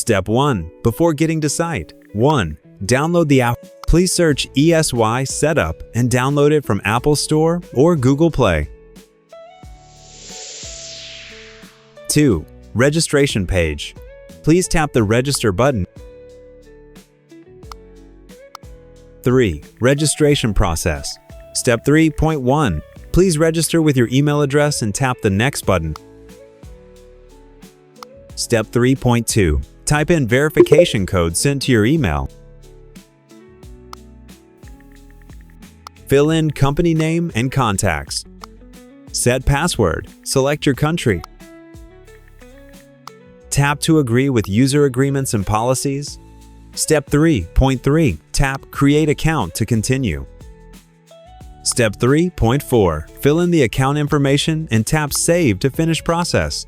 Step 1. Before getting to site. 1. Download the app. Please search ESY Setup and download it from Apple Store or Google Play. 2. Registration page. Please tap the Register button. 3. Registration process. Step 3.1. Please register with your email address and tap the Next button. Step 3.2. Type in verification code sent to your email. Fill in company name and contacts. Set password. Select your country. Tap to agree with user agreements and policies. Step 3.3. Tap Create Account to continue. Step 3.4. Fill in the account information and tap Save to finish process.